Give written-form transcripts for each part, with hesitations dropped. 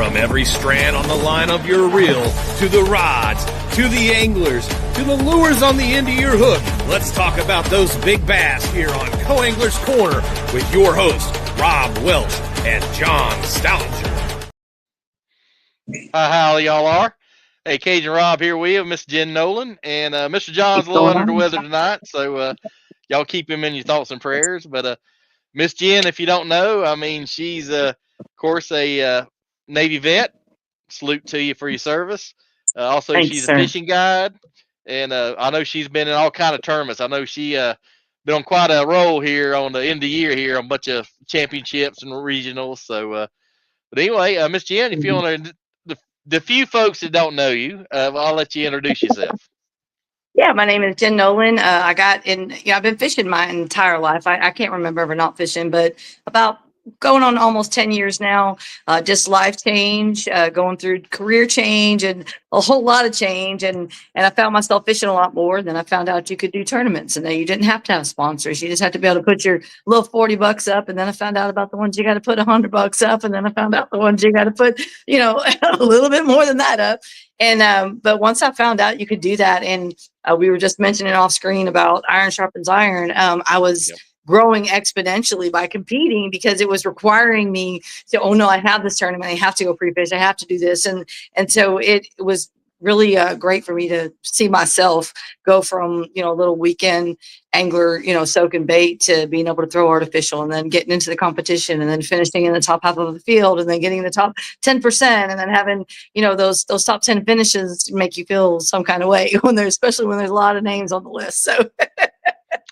From every strand on the line of your reel, to the rods, to the anglers, to the lures on the end of your hook, let's talk about those big bass here on Co-Angler's Corner with your hosts, Rob Welch and John Stoudinger. Hi, how y'all are? Hey, Cajun Rob here with you, Miss Jenn Nolan, and Mr. John's a little under the weather tonight, so y'all keep him in your thoughts and prayers. But Miss Jenn, if you don't know, I mean, she's of course a Navy vet. Salute to you for your service. Also, Thanks, she's sir. a fishing guide, and I know she's been in all kind of tournaments. I know she been on quite a roll here on the end of the year here, on a bunch of championships and regionals. So, but anyway, Miss Jenn, if you want to, the few folks that don't know you, I'll let you introduce yourself. Yeah, my name is Jenn Nolan. I've been fishing my entire life. I can't remember ever not fishing, but about going on almost 10 years now. Just life change, going through career change and a whole lot of change. And I found myself fishing a lot more. Then I found out you could do tournaments and that you didn't have to have sponsors. You just had to be able to put your little $40 up. And then I found out about the ones you got to put $100 up. And then I found out the ones you got to put, a little bit more than that up. And but once I found out you could do that, and we were just mentioning off screen about iron sharpens iron, I was growing exponentially by competing because it was requiring me to, oh no, I have this tournament, I have to go pre-fish, I have to do this. And so it was really great for me to see myself go from, a little weekend angler, soaking bait, to being able to throw artificial, and then getting into the competition, and then finishing in the top half of the field, and then getting the top 10%, and then having, those top 10 finishes make you feel some kind of way especially when there's a lot of names on the list. So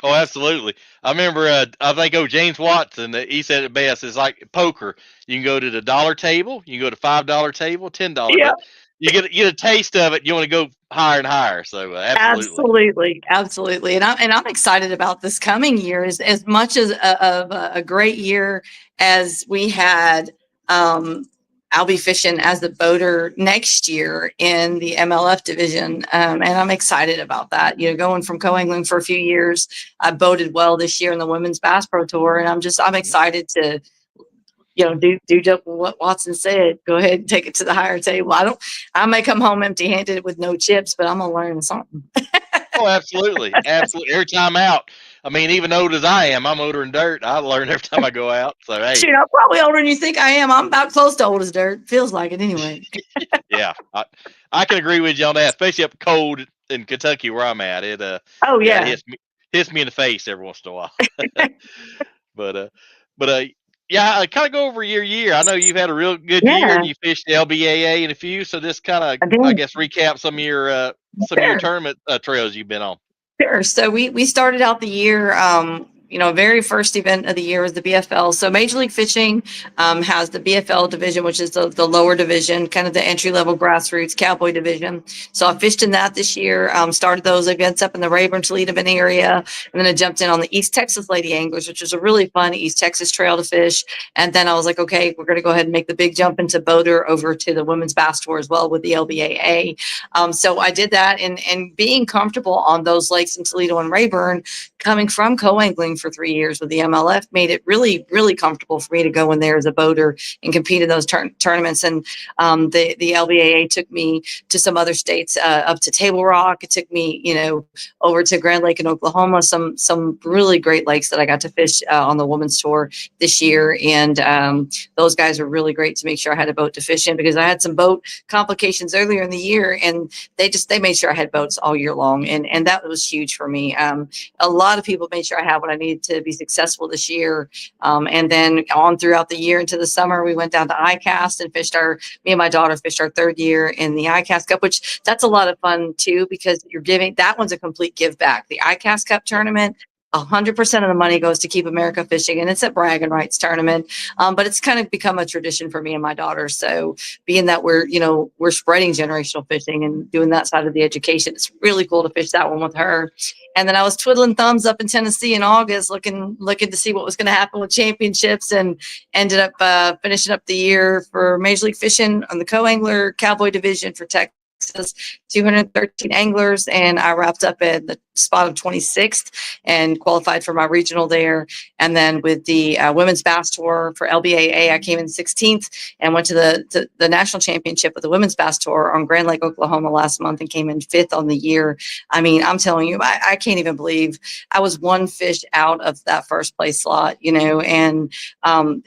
Oh, absolutely. I remember, I think, James Watson, he said it best. It's like poker. You can go to the dollar table, you can go to $5 table, $10. yeah. But you get a taste of it. You want to go higher and higher. So absolutely. Absolutely. And I'm excited about this coming year. As much as a great year as we had. I'll be fishing as the boater next year in the MLF division. And I'm excited about that. Going from co-angling for a few years, I boated well this year in the Women's Bass Pro Tour. And I'm excited to, do just what Watson said. Go ahead and take it to the higher table. I may come home empty handed with no chips, but I'm going to learn something. Oh, absolutely. Absolutely. Every time out. I mean, even old as I am, I'm older than dirt. I learn every time I go out. So, hey. Shoot, I'm probably older than you think I am. I'm about close to old as dirt. Feels like it anyway. Yeah. I can agree with you on that, especially up cold in Kentucky where I'm at. It it hits me in the face every once in a while. But yeah, I kind of go over your year. I know you've had a real good year, and you fished the LBAA and a few. So this kind of, I guess, recap some of your tournament trails you've been on. Sure. So we started out the year, very first event of the year was the BFL. So Major League Fishing has the BFL division, which is the lower division, kind of the entry-level grassroots cowboy division. So I fished in that this year, started those events up in the Rayburn, Toledo area, and then I jumped in on the East Texas Lady Anglers, which was a really fun East Texas trail to fish. And then I was like, okay, we're going to go ahead and make the big jump into boater over to the Women's Bass Tour as well with the LBAA. So I did that, and being comfortable on those lakes in Toledo and Rayburn, coming from co-angling for 3 years with the MLF, made it really, really comfortable for me to go in there as a boater and compete in those tournaments. And the LBAA took me to some other states, up to Table Rock. It took me, over to Grand Lake in Oklahoma, some really great lakes that I got to fish on the women's tour this year. And those guys were really great to make sure I had a boat to fish in, because I had some boat complications earlier in the year, and they made sure I had boats all year long. And that was huge for me. A lot of people made sure I had what I needed to be successful this year. And then on throughout the year into the summer, we went down to ICAST and me and my daughter fished our third year in the ICAST Cup, which that's a lot of fun too, because that one's a complete give back. The ICAST Cup tournament, 100% of the money goes to Keep America Fishing, and it's a bragging rights tournament. But it's kind of become a tradition for me and my daughter. So being that we're spreading generational fishing and doing that side of the education, it's really cool to fish that one with her. And then I was twiddling thumbs up in Tennessee in August, looking to see what was going to happen with championships, and ended up finishing up the year for Major League Fishing on the co-angler cowboy division for Texas Texas, 213 anglers, and I wrapped up at the spot of 26th and qualified for my regional there. And then with the women's bass tour for LBAA, I came in 16th and went to the national championship of the women's bass tour on Grand Lake, Oklahoma last month and came in 5th on the year. I mean, I'm telling you, I can't even believe I was one fish out of that first place slot, you know, and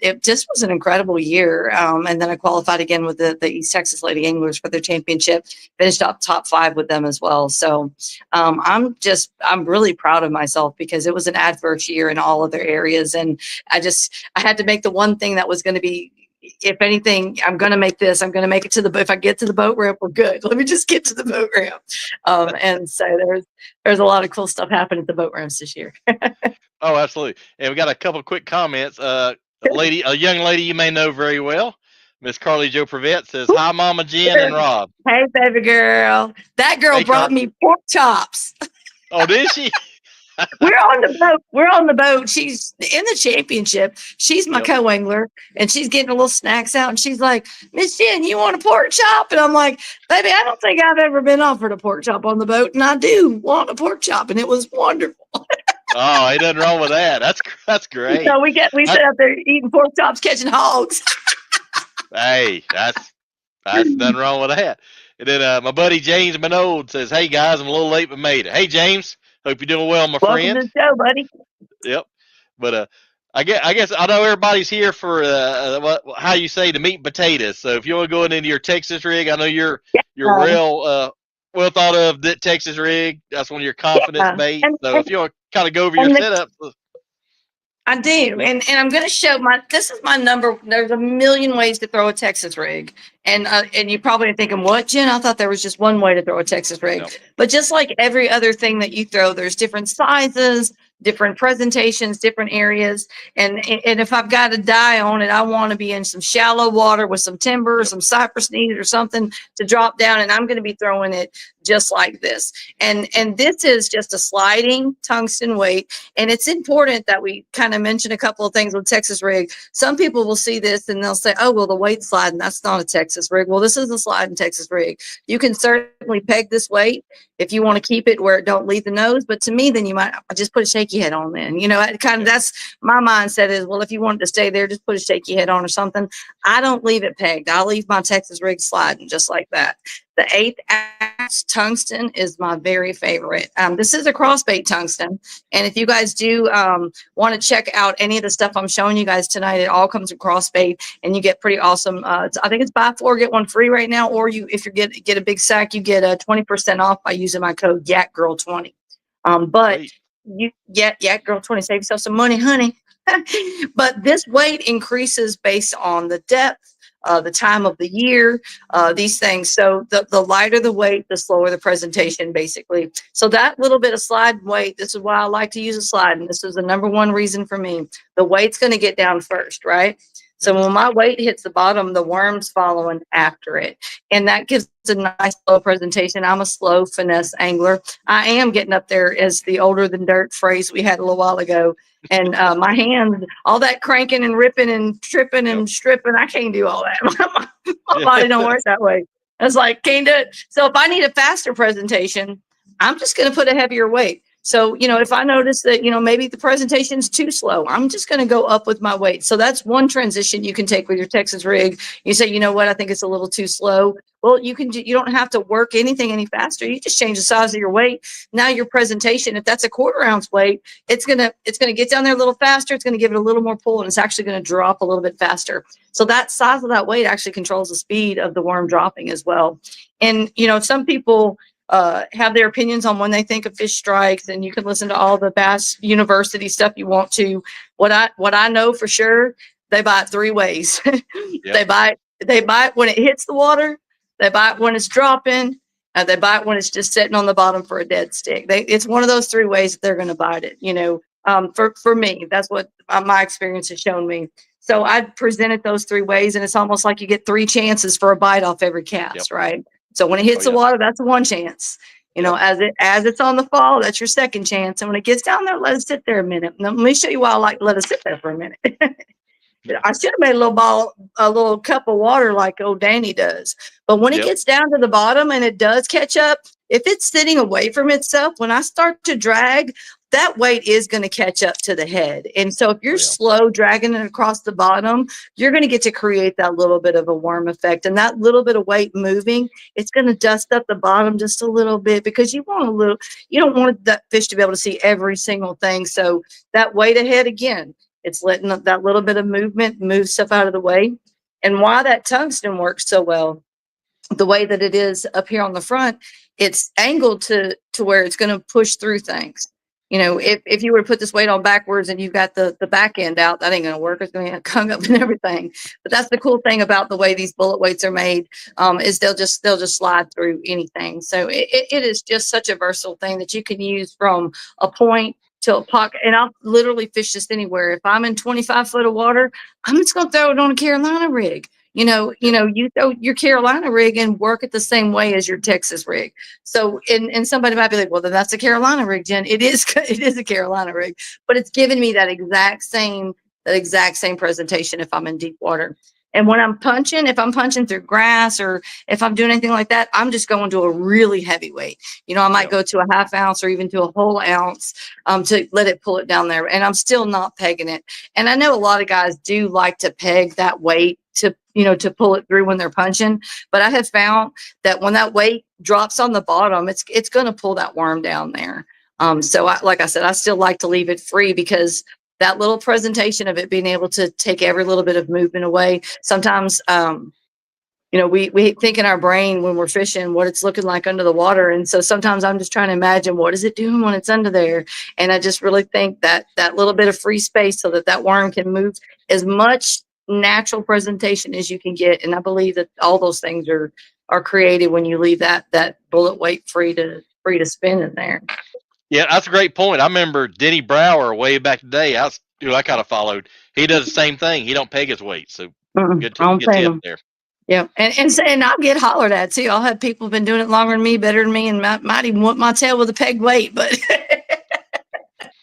it just was an incredible year. And then I qualified again with the East Texas Lady Anglers for their championship, finished up top 5 with them as well. So I'm really proud of myself because it was an adverse year in all other areas. And I had to make the one thing that was going to be, if anything, I'm going to make this, I'm going to make it to the, if I get to the boat ramp, we're good. Let me just get to the boat ramp. And so there's a lot of cool stuff happening at the boat ramps this year. Oh, absolutely. And we got a couple of quick comments. A young lady you may know very well, Miss Carly Jo Prevette says, "Hi, Mama Jen and Rob." Hey, baby girl. That girl brought me pork chops. Oh, did she? We're on the boat. She's in the championship. She's my co-angler, and she's getting a little snacks out. And she's like, "Miss Jen, you want a pork chop?" And I'm like, "Baby, I don't think I've ever been offered a pork chop on the boat, and I do want a pork chop." And it was wonderful. Oh, ain't nothing wrong with that. That's great. So we sit out there eating pork chops, catching hogs. Hey, that's nothing wrong with that. And then my buddy James Minold says, "Hey guys, I'm a little late but made it." Hey James, hope you're doing well, my friend. Welcome to the show, buddy. Yep. But I guess I know everybody's here for how you say the meat and potatoes. So if you want to go into your Texas rig, I know you're real well thought of that Texas rig. That's one of your confidence bait. So if you want to kind of go over your setup. I do. And I'm going to show this is my number. There's a million ways to throw a Texas rig. And you probably are thinking, what, Jen? I thought there was just one way to throw a Texas rig. No. But just like every other thing that you throw, there's different sizes, different presentations, different areas. And if I've got a dye on it, I want to be in some shallow water with some timber, some cypress knees or something to drop down. And I'm going to be throwing it just like this. And this is just a sliding tungsten weight. And it's important that we kind of mention a couple of things with Texas rig. Some people will see this and they'll say, "Oh, well, the weight's sliding. That's not a Texas rig." Well, this is a sliding Texas rig. You can certainly peg this weight if you want to keep it where it don't leave the nose. But to me, then you might just put a shaky head on then. You know, that's my mindset is, well, if you want it to stay there, just put a shaky head on or something. I don't leave it pegged. I leave my Texas rig sliding just like that. The 1/8 tungsten is my very favorite. This is a crossbait tungsten. And if you guys do want to check out any of the stuff I'm showing you guys tonight, it all comes with crossbait and you get pretty awesome. I think it's buy 4, get 1 free right now. Or if you get a big sack, you get 20% off by using my code YAKGIRL20. But you get YAKGIRL20, save yourself some money, honey. But this weight increases based on the depth, the time of the year, these things. So the lighter the weight, the slower the presentation, basically. So that little bit of slide weight, this is why I like to use a slide. And this is the number one reason for me. The weight's going to get down first, right? So when my weight hits the bottom, the worm's following after it. And that gives a nice slow presentation. I'm a slow finesse angler. I am getting up there as the older than dirt phrase we had a little while ago. And my hands, all that cranking and ripping and tripping and stripping, I can't do all that. my body don't work that way. It's like, can't do it. So if I need a faster presentation, I'm just going to put a heavier weight. So, if I notice that, maybe the presentation's too slow, I'm just going to go up with my weight. So that's one transition you can take with your Texas rig. You say, you know what, I think it's a little too slow. Well, you don't have to work anything any faster. You just change the size of your weight. Now your presentation, if that's a 1/4 ounce weight, it's going to get down there a little faster. It's going to give it a little more pull and it's actually going to drop a little bit faster. So that size of that weight actually controls the speed of the worm dropping as well. And, some people have their opinions on when they think of fish strikes, and you can listen to all the Bass University stuff you want to. What I know for sure, they bite 3 ways. Yep. They bite when it hits the water, they bite when it's dropping, and they bite when it's just sitting on the bottom for a dead stick. It's one of those 3 ways that they're going to bite it. For me, that's what my experience has shown me. So I presented those 3 ways, and it's almost like you get 3 chances for a bite off every cast, right? So when it hits the water, that's 1 chance. As it's on the fall, that's your 2nd chance. And when it gets down there, let it sit there a minute. Now, let me show you why I like to let it sit there for a minute. I should have made a little cup of water like old Danny does. But when it gets down to the bottom and it does catch up, if it's sitting away from itself, when I start to drag, that weight is going to catch up to the head. And so if you're slow dragging it across the bottom, you're going to get to create that little bit of a worm effect. And that little bit of weight moving, it's going to dust up the bottom just a little bit, because you don't want that fish to be able to see every single thing. So that weight ahead, again, it's letting that little bit of movement move stuff out of the way. And why that tungsten works so well, the way that it is up here on the front, it's angled to where it's going to push through things. You know, if you were to put this weight on backwards and you've got the back end out, that ain't going to work. It's going to get hung up and everything. But that's the cool thing about the way these bullet weights are made, is they'll just slide through anything. So it is just such a versatile thing that you can use from a point to a pocket. And I'll literally fish this anywhere. If I'm in 25 foot of water, I'm just going to throw it on a Carolina rig. You throw your Carolina rig and work it the same way as your Texas rig. So, and somebody might be like, well, then that's a Carolina rig, Jen. It is a Carolina rig, but it's giving me that exact same presentation if I'm in deep water. And when I'm punching, if I'm punching through grass or if I'm doing anything like that, I'm just going to a really heavy weight. I might go to a half ounce or even to a whole ounce to let it pull it down there. And I'm still not pegging it. And I know a lot of guys do like to peg that weight to pull it through when they're punching. But I have found that when that weight drops on the bottom, it's going to pull that worm down there. So like I said, I still like to leave it free, because that little presentation of it being able to take every little bit of movement away. Sometimes, we think in our brain when we're fishing what it's looking like under the water. And so sometimes I'm just trying to imagine, what is it doing when it's under there? And I just really think that little bit of free space so that worm can move as much natural presentation as you can get. And I believe that all those things are created when you leave that bullet weight free to spin in there. Yeah, that's a great point. I remember Denny Brower way back today. I kind of followed. He does the same thing. He don't peg his weight. So good tip there. Yeah, and I'll get hollered at too. I'll have people been doing it longer than me, better than me, and might even whip my tail with a pegged weight. But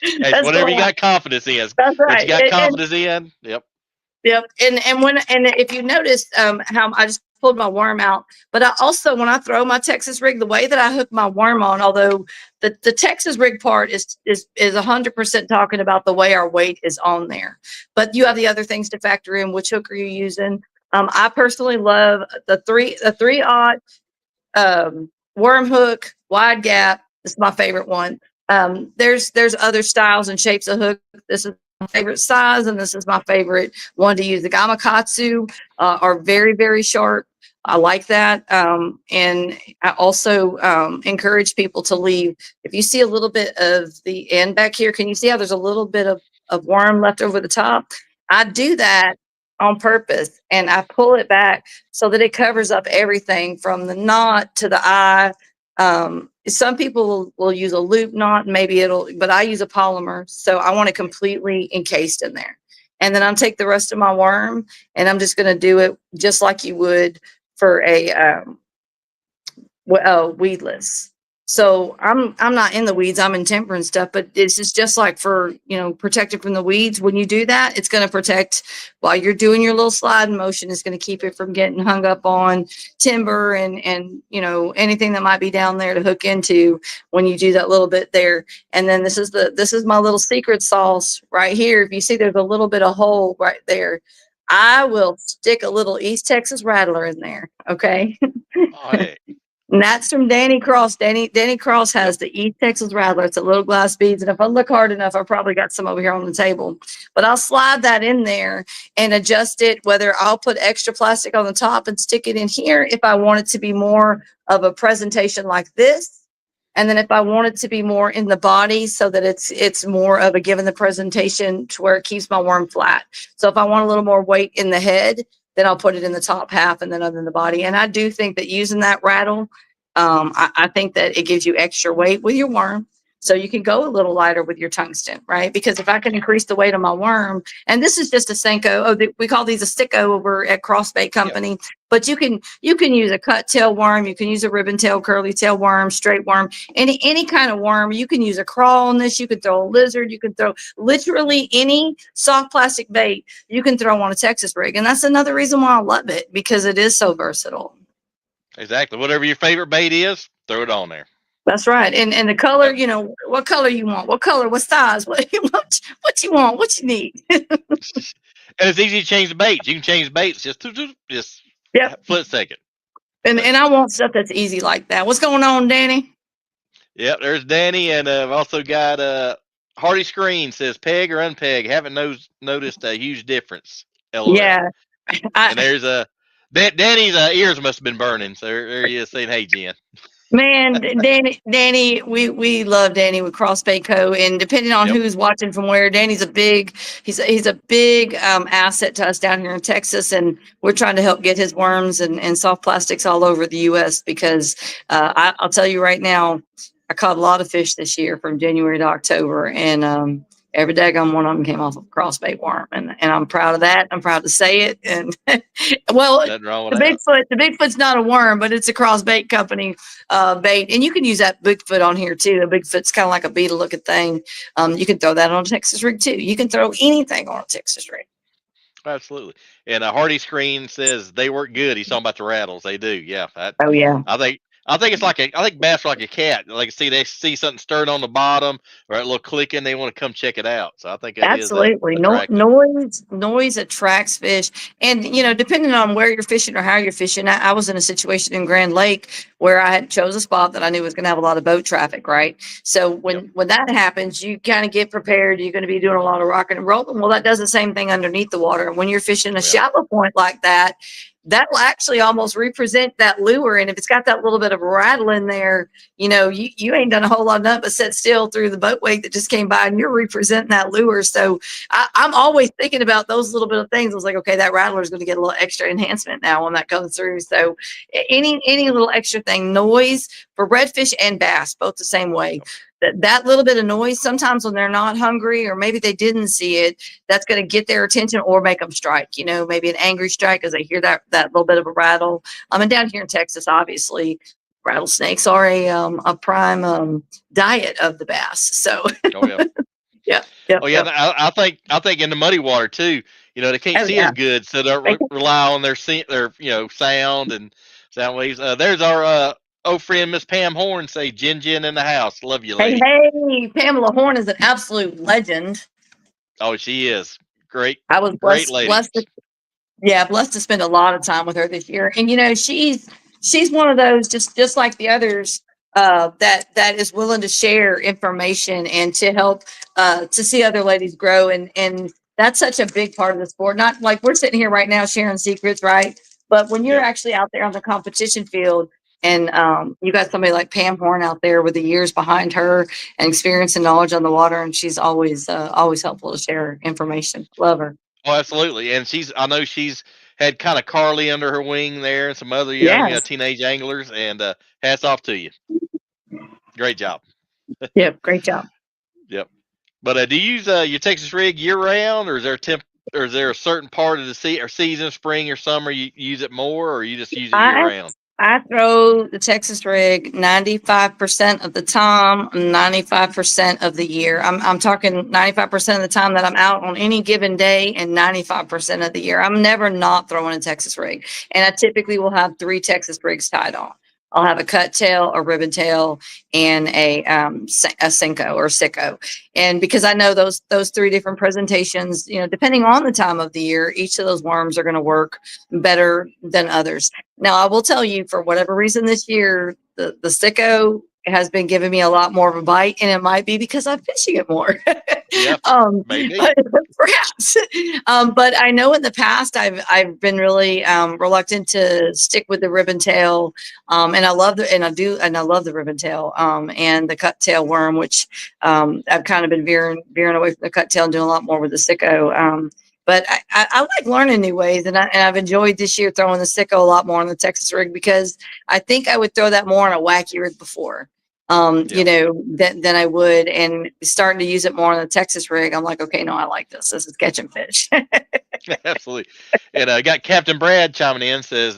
hey, whatever you got confidence in. That's right. What you got confidence in. Yep. Yep. And if you notice how I just pulled my worm out, but I also, when I throw my Texas rig, the way that I hook my worm on, although the Texas rig part is 100% talking about the way our weight is on there, but you have the other things to factor in. Which hook are you using? I personally love the 3/0 worm hook, wide gap. This is my favorite one. There's other styles and shapes of hook. This is my favorite size, and this is my favorite one to use. The Gamakatsu are very, very sharp. I like that. And I also encourage people to leave. If you see a little bit of the end back here, can you see how there's a little bit of worm left over the top? I do that on purpose, and I pull it back so that it covers up everything from the knot to the eye. Some people will use a loop knot, but I use a polymer. So I want it completely encased in there. And then I'll take the rest of my worm, and I'm just going to do it just like you would for a weedless. So I'm not in the weeds. I'm in timber and stuff, but it's just like for, protected from the weeds. When you do that, it's going to protect while you're doing your little sliding motion. It's going to keep it from getting hung up on timber and anything that might be down there to hook into when you do that little bit there. And then this is my little secret sauce right here. If you see, there's a little bit of hole right there. I will stick a little East Texas rattler in there. Okay. Oh, hey. And that's from Danny Cross. Danny Cross has the East Texas Rattler. It's a little glass beads. And if I look hard enough, I probably got some over here on the table. But I'll slide that in there and adjust it, whether I'll put extra plastic on the top and stick it in here if I want it to be more of a presentation like this. And then if I want it to be more in the body so that it's more of a given the presentation to where it keeps my worm flat. So if I want a little more weight in the head, then I'll put it in the top half and then other than the body. And I do think that using that rattle, I think that it gives you extra weight with your worm. So you can go a little lighter with your tungsten, right? Because if I can increase the weight of my worm, and this is just a Senko, we call these a sticko over at Crossbait Company. Yep. But you can use a cut tail worm, you can use a ribbon tail, curly tail worm, straight worm, any kind of worm. You can use a crawl on this. You can throw a lizard. You can throw literally any soft plastic bait you can throw on a Texas rig, and that's another reason why I love it, because it is so versatile. Exactly. Whatever your favorite bait is, throw it on there. That's right. And the color, you know, what color you want, what color, what size, what you want, what you need. And it's easy to change the baits. You can change baits just flip second. And I want stuff that's easy like that. What's going on, Danny? Yep, there's Danny, and I've also got Hardy Screen says peg or unpeg. Haven't noticed a huge difference. LOL. Yeah. And there's Danny's ears must have been burning, so there he is saying, "Hey, Jen." Man, Danny, we love Danny with Crossbait Co. And depending on who's watching from where, Danny's he's a big asset to us down here in Texas, and we're trying to help get his worms and soft plastics all over the U.S. because I'll tell you right now, I caught a lot of fish this year from January to October, and every daggone one of them came off of a crossbait worm, and I'm proud of that. I'm proud to say it. And well, the Bigfoot's not a worm, but it's a Crossbait Company bait, and you can use that Bigfoot on here too. The Bigfoot's kind of like a beetle looking thing. You can throw that on a Texas rig too. You can throw anything on a Texas rig. Absolutely. And Hardy Screen says they work good. He's talking about the rattles. They do. Yeah. Oh yeah. I think it's like I think bass are like a cat. Like they see something stirring on the bottom or a little clicking, they want to come check it out. So I think it absolutely is noise attracts fish, and you know, depending on where you're fishing or how you're fishing. I was in a situation in Grand Lake where I had chose a spot that I knew was going to have a lot of boat traffic, right? So when that happens, you kind of get prepared. You're going to be doing a lot of rocking and rolling. Well, that does the same thing underneath the water. When you're fishing a shallow point like that, that will actually almost represent that lure. And if it's got that little bit of a rattle in there, you know, you ain't done a whole lot of nothing but sit still through the boat wake that just came by, and you're representing that lure. So I'm always thinking about those little bit of things. I was like, okay, that rattler is going to get a little extra enhancement now when that comes through. So any little extra thing, noise for redfish and bass, both the same way. That little bit of noise, sometimes when they're not hungry or maybe they didn't see it, that's going to get their attention or make them strike, you know, maybe an angry strike as they hear that little bit of a rattle. And down here in Texas, obviously, rattlesnakes are a prime diet of the bass. So, yeah. I think in the muddy water too, you know, they can't see as good, so they rely on their sound and sound waves. There's our old friend Miss Pam Horn say Jen in the house. Love you, lady. Hey, Pamela Horn is an absolute legend. Oh, she is. Great. I was blessed to spend a lot of time with her this year. And you know, she's one of those just like the others that is willing to share information and to help to see other ladies grow, and that's such a big part of the sport. Not like we're sitting here right now sharing secrets, right? But when you're actually out there on the competition field, and you got somebody like Pam Horn out there with the years behind her and experience and knowledge on the water, and she's always helpful to share information. Love her. Oh, absolutely. And I know she's had kind of Carly under her wing there and some other young teenage anglers, and hats off to you. Great job. Yep, great job. Yep. But do you use your Texas rig year round, or is there a certain part of the season, spring or summer, you use it more, or you just use it year round? I throw the Texas rig 95% of the time, 95% of the year. I'm talking 95% of the time that I'm out on any given day, and 95% of the year. I'm never not throwing a Texas rig. And I typically will have 3 Texas rigs tied on. I'll have a cut tail, a ribbon tail, and a Senko or Sicko. And because I know those 3 different presentations, you know, depending on the time of the year, each of those worms are going to work better than others. Now, I will tell you, for whatever reason this year, the Sicko has been giving me a lot more of a bite, and it might be because I'm fishing it more. Maybe. Perhaps. But I know in the past I've been really reluctant to stick with the ribbon tail, and I love the ribbon tail and the cut tail worm, which I've kind of been veering away from the cut tail and doing a lot more with the Sicko. But I like learning new ways, and I've enjoyed this year throwing the Sicko a lot more on the Texas rig, because I think I would throw that more on a wacky rig before. than I would. And starting to use it more on the Texas rig, I'm like, okay, no, I like this. This is catching fish. Absolutely. And I got Captain Brad chiming in, says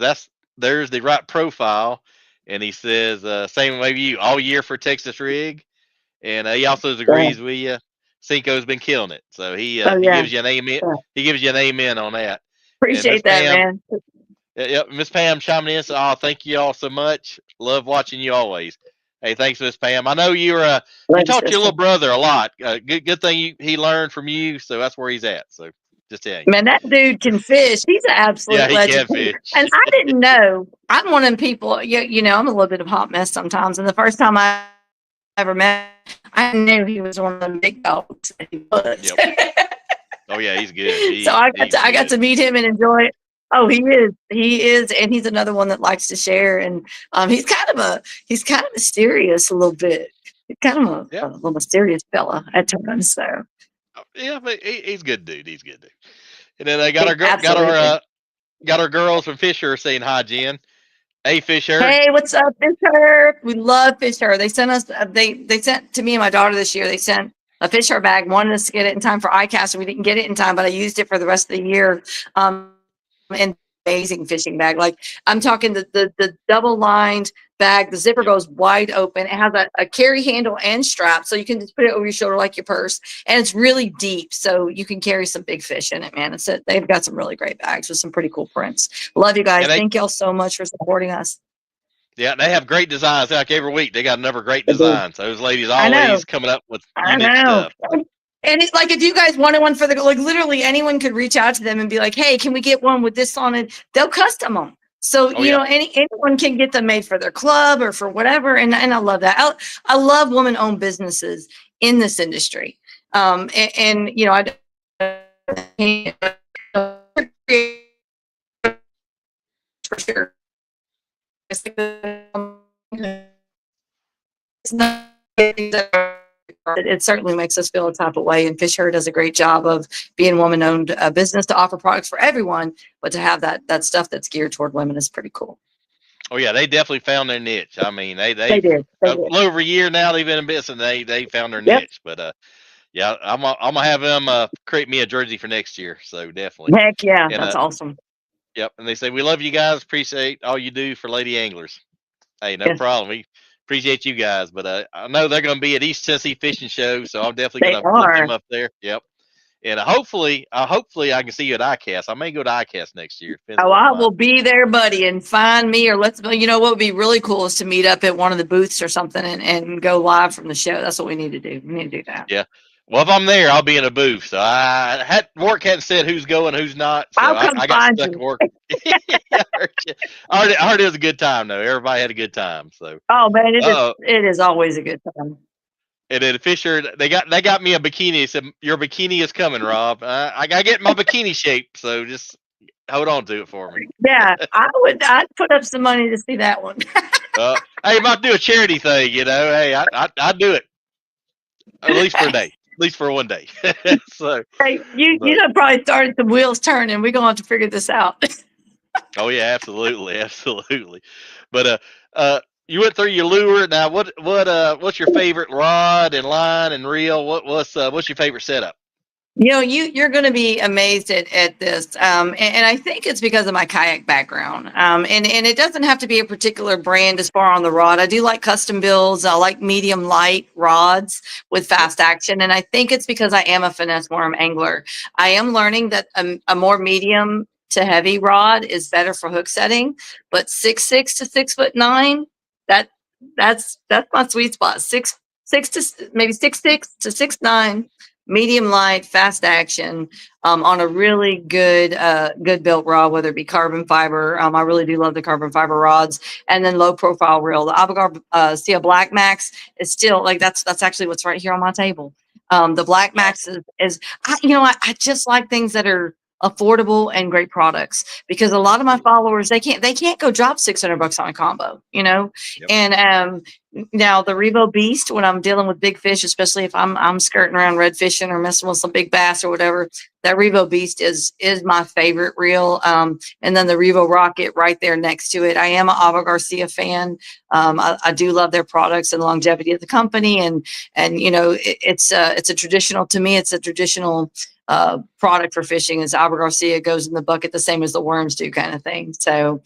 there's the right profile. And he says, same way you all year for Texas rig. And he also agrees with you. Cinco's been killing it. So he gives you an amen. Yeah. He gives you an amen on that. Appreciate that, man. Yep. Miss Pam chiming in. So, thank you all so much. Love watching you always. Hey, thanks, Miss Pam. I know you taught your little brother a lot. Good thing he learned from you. So that's where he's at. So just tell you. Man, that dude can fish. He's an absolute legend. Can fish. And I didn't know. I'm one of them people, I'm a little bit of a hot mess sometimes. And the first time I ever met him, I knew he was one of them big dogs. He was. Yep. Oh, yeah, he's good. So I got to meet him and enjoy it. Oh, he is. And he's another one that likes to share. And he's kind of mysterious a little bit. He's kind of a little mysterious fella at times. So. Yeah, but he's a good dude. He's a good dude. And then I got our girls from Fisher saying hi, Jen. Hey, Fisher. Hey, what's up, Fisher? We love Fisher. They sent us. They sent to me and my daughter this year. They sent a Fisher bag. Wanted us to get it in time for ICAST, and we didn't get it in time. But I used it for the rest of the year. And amazing fishing bag. Like I'm talking the double lined bag. The zipper goes wide open. It has a carry handle and strap, so you can just put it over your shoulder like your purse. And it's really deep, so you can carry some big fish in it, man. They've got some really great bags with some pretty cool prints. Love you guys. Thank y'all so much for supporting us. Yeah, they have great designs. Like every week, they got another great design. So those ladies always coming up with unique stuff. And it's like, if you guys wanted one for literally anyone could reach out to them and be like, hey, can we get one with this on it? They'll custom them. So, anyone can get them made for their club or for whatever. And I love that. I love woman-owned businesses in this industry. I for sure. It's not. It certainly makes us feel a type of way, and Fisher does a great job of being woman-owned business to offer products for everyone, but to have that stuff that's geared toward women is pretty cool. Oh yeah, they definitely found their niche. I mean, they did. A little over a year now they've been in business, and they found their niche. But I'm gonna have them create me a jersey for next year. So definitely. Heck yeah, and, that's awesome. Yep, and they say we love you guys. Appreciate all you do for lady anglers. Hey, no problem. We appreciate you guys, but I know they're going to be at East Tennessee Fishing Show, so I'm definitely going to put them up there. Yep. And hopefully I can see you at ICAST. I may go to ICAST next year. I will be there, buddy, and find me, or what would be really cool is to meet up at one of the booths or something and go live from the show. That's what we need to do. We need to do that. Yeah. Well, if I'm there, I'll be in a booth. So work hadn't said who's going, who's not. So I got stuck at work. I heard it was a good time though. Everybody had a good time. So. Oh man, it is always a good time. And then Fisher, they got me a bikini. They said your bikini is coming, Rob. I gotta get my bikini shape. So just hold on to it for me. Yeah, I'd put up some money to see that one. Hey, I'm about to do a charity thing. Hey, I'd do it at least for a day. At least for one day. So hey, you done probably started some wheels turning. We're gonna have to figure this out. Oh yeah, absolutely. But you went through your lure. Now what's your favorite rod and line and reel? What's your favorite setup? You're going to be amazed at this. And I think it's because of my kayak background. And it doesn't have to be a particular brand as far on the rod. I do like custom builds. I like medium light rods with fast action. And I think it's because I am a finesse worm angler. I am learning that a more medium to heavy rod is better for hook setting, but 6'6" to 6'9", that's my sweet spot. 6'6" to 6'9". Medium light, fast action, on a really good built rod, whether it be carbon fiber. I really do love the carbon fiber rods, and then low profile reel. The Avogadro Steel Black Max is still that's actually what's right here on my table. The Black Max is I just like things that are affordable and great products, because a lot of my followers, they can't go drop $600 on a combo, Yep. And Now the Revo Beast, when I'm dealing with big fish, especially if I'm skirting around red fishing or messing with some big bass or whatever, that Revo Beast is my favorite reel. And then the Revo Rocket right there next to it. I am an Ava Garcia fan. I do love their products and longevity of the company, and it's a traditional, to me, it's a traditional product for fishing. As Ava Garcia goes in the bucket the same as the worms do, kind of thing. So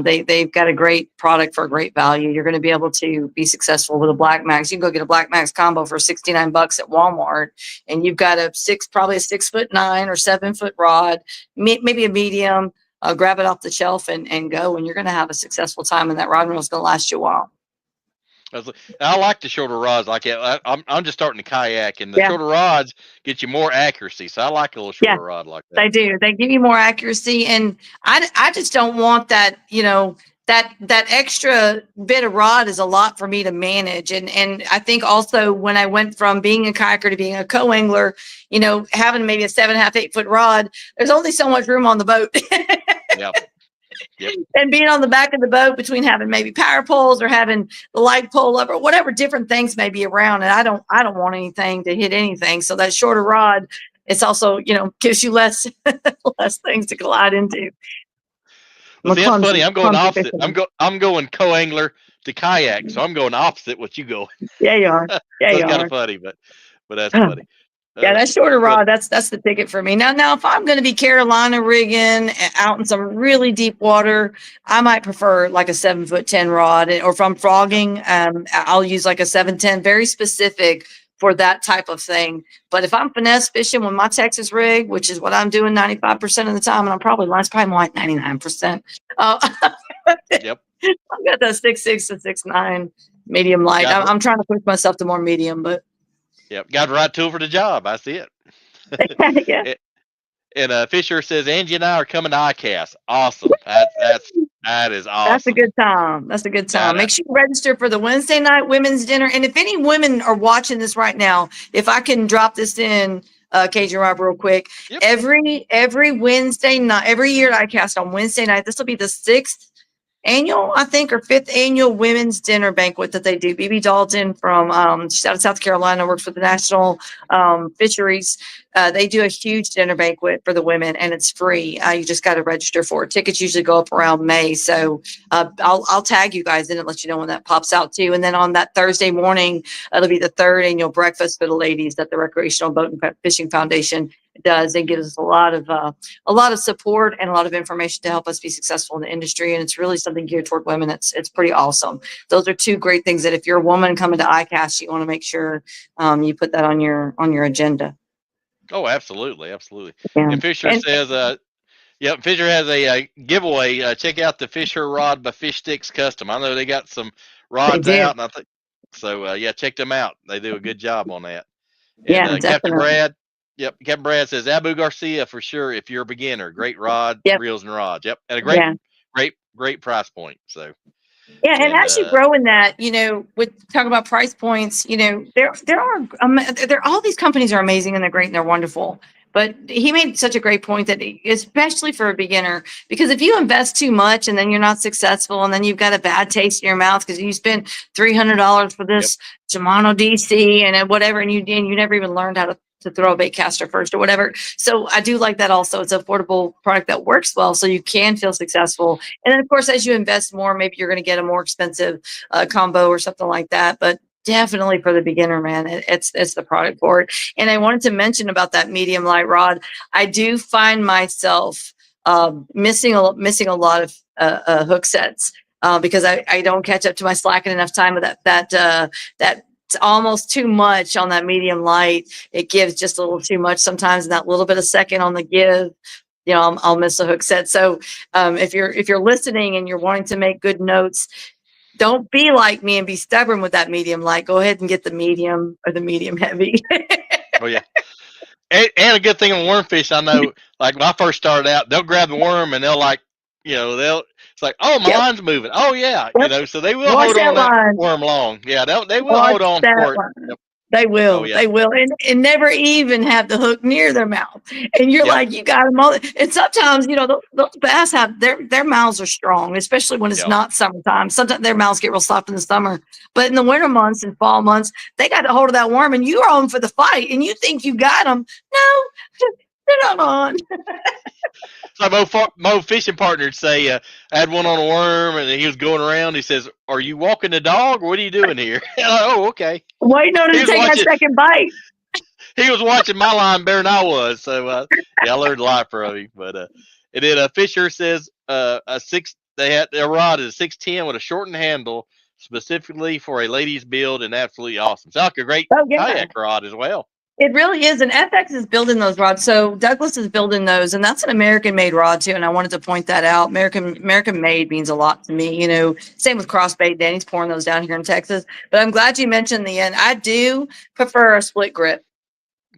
they've got a great product for a great value. You're going to be able to be successful with a Black Max. You can go get a Black Max combo for $69 at Walmart, and you've got probably a 6'9" or 7-foot rod, maybe a medium. Grab it off the shelf and go, and you're going to have a successful time. And that rod reel is going to last you a while. I like the shorter rods like that. I'm just starting to kayak, and the shorter rods get you more accuracy. So I like a little shorter rod like that. They do. They give you more accuracy, and I just don't want that. That extra bit of rod is a lot for me to manage. And I think also when I went from being a kayaker to being a co-angler, having maybe a 7.5, 8 foot rod, there's only so much room on the boat. Yep. And being on the back of the boat, between having maybe power poles or having the light pole up or whatever different things may be around, and I don't want anything to hit anything. So that shorter rod, it's also gives you less things to glide into. Well, see, that's funny. I'm going opposite. I'm going co-angler to kayak, so I'm going opposite what you go. Yeah, you are. Yeah, so you it's kind are. of funny, but that's funny. Yeah, that shorter rod, that's the ticket for me. Now, if I'm going to be Carolina rigging out in some really deep water, I might prefer like a 7'10" rod, or if I'm frogging, I'll use like a 7'10", very specific for that type of thing. But if I'm finesse fishing with my Texas rig, which is what I'm doing 95% of the time, and I'm probably like 99%. Yep. I've got that 6'6" to 6'9" medium light. I'm trying to push myself to more medium, but. Yep, got the right tool for the job. I see it. Yeah. And Fisher says Angie and I are coming to ICAST. Awesome. That is awesome. That's a good time. That's a good time. Make sure you register for the Wednesday night women's dinner. And if any women are watching this right now, if I can drop this in, Cajun Rob, real quick. Yep. Every Wednesday night, every year at ICAST on Wednesday night, this will be the 6th annual, I think, or 5th annual women's dinner banquet that they do. BB Dalton from she's out of South Carolina, works with the National Fisheries. They do a huge dinner banquet for the women, and it's free. You just got to register for it. Tickets usually go up around May, so I'll tag you guys in and let you know when that pops out too. And then on that Thursday morning, it'll be the 3rd annual breakfast for the ladies that the Recreational Boat and Fishing Foundation does. It gives us a lot of support and a lot of information to help us be successful in the industry, and it's really something geared toward women. It's pretty awesome. Those are two great things that if you're a woman coming to ICAST, you want to make sure you put that on your agenda. Oh, absolutely. Yeah. And Fisher says, Fisher has a giveaway. Check out the Fisher Rod by Fish Sticks Custom. I know they got some rods out, and I think so. Check them out. They do a good job on that. And, Captain Brad. Yep, Captain Brad says Abu Garcia for sure. If you're a beginner, great rod, reels and rods. Yep, and a great price point. So. Yeah, and actually growing that, with talking about price points, there are all these companies are amazing and they're great and they're wonderful. But he made such a great point that especially for a beginner, because if you invest too much and then you're not successful and then you've got a bad taste in your mouth because you spent $300 for this Shimano DC and whatever, and you never even learned how to throw a bait caster first or whatever. So I do like that also. It's an affordable product that works well, so you can feel successful. And then of course, as you invest more, maybe you're going to get a more expensive combo or something like that. But definitely for the beginner, man, it's the product for it. And I wanted to mention about that medium light rod. I do find myself missing a lot of hook sets because I don't catch up to my slack in enough time with that it's almost too much on that medium light. It gives just a little too much sometimes, and that little bit of second on the give, I'll miss a hook set. So if you're listening and you're wanting to make good notes, don't be like me and be stubborn with that medium light. Go ahead and get the medium or the medium heavy. Oh yeah. And a good thing on wormfish, I know, like when I first started out, they'll grab the worm and they'll it's like, oh, my line's moving. Oh yeah. So they will hold on that worm long. Yeah. They will hold on for it. Yep. They will. Oh yeah. They will. And never even have the hook near their mouth. And you're like, you got them all. And sometimes, those bass have their mouths are strong, especially when it's not summertime. Sometimes their mouths get real soft in the summer. But in the winter months and fall months, they got a hold of that worm and you're on for the fight and you think you got them. No, they're not on. So Mo fishing partners say, I had one on a worm and he was going around. He says, "Are you walking the dog? Or what are you doing here?" Oh, okay. Waiting on him to take that second bite. He was watching my line better than I was. So, I learned a lot from him. But, and then Fisher says, their rod is a 610 with a shortened handle specifically for a lady's build and absolutely awesome. Sounds like a great kayak rod as well. It really is. And FX is building those rods. So Douglas is building those, and that's an American-made rod too. And I wanted to point that out. American-made means a lot to me. Same with Crossbait. Danny's pouring those down here in Texas. But I'm glad you mentioned the end. I do prefer a split grip.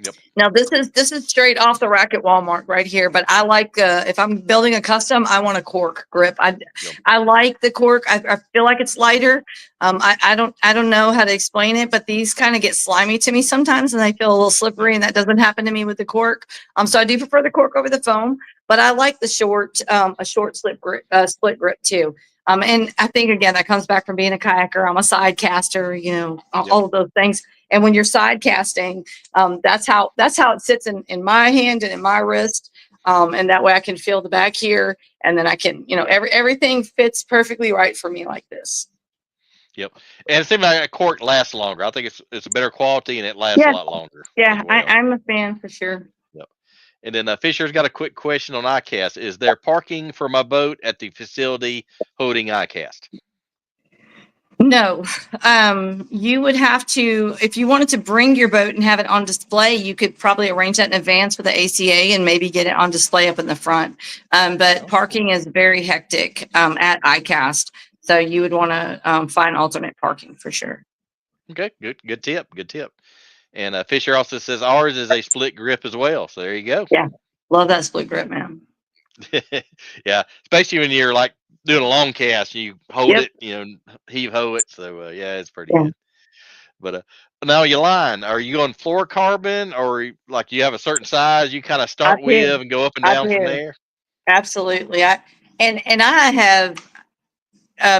Yep. Now this is straight off the rack at Walmart right here. But I like if I'm building a custom, I want a cork grip. I like the cork. I feel like it's lighter. I don't know how to explain it, but these kind of get slimy to me sometimes, and I feel a little slippery, and that doesn't happen to me with the cork. So I do prefer the cork over the foam, but I like the short split grip too. And I think again that comes back from being a kayaker. I'm a side caster, all of those things. And when you're side casting, that's how it sits in my hand and in my wrist. And that way I can feel the back here, and then I can, everything fits perfectly right for me like this. Yep. And it seems like a cork lasts longer. I think it's a better quality and it lasts a lot longer. Yeah, well. I'm a fan for sure. Yep. And then Fisher's got a quick question on iCast. Is there parking for my boat at the facility holding iCast? No, you would have to, if you wanted to bring your boat and have it on display, you could probably arrange that in advance with the ACA and maybe get it on display up in the front. But parking is very hectic at iCast. So you would want to find alternate parking for sure. Okay, good tip. And Fisher also says ours is a split grip as well. So there you go. Yeah, love that split grip, man. Yeah, especially when you're like doing a long cast, you hold it, heave ho it. So it's pretty good. But now your line, are you on fluorocarbon or like you have a certain size you kind of start with and go up and down from there? Absolutely. I have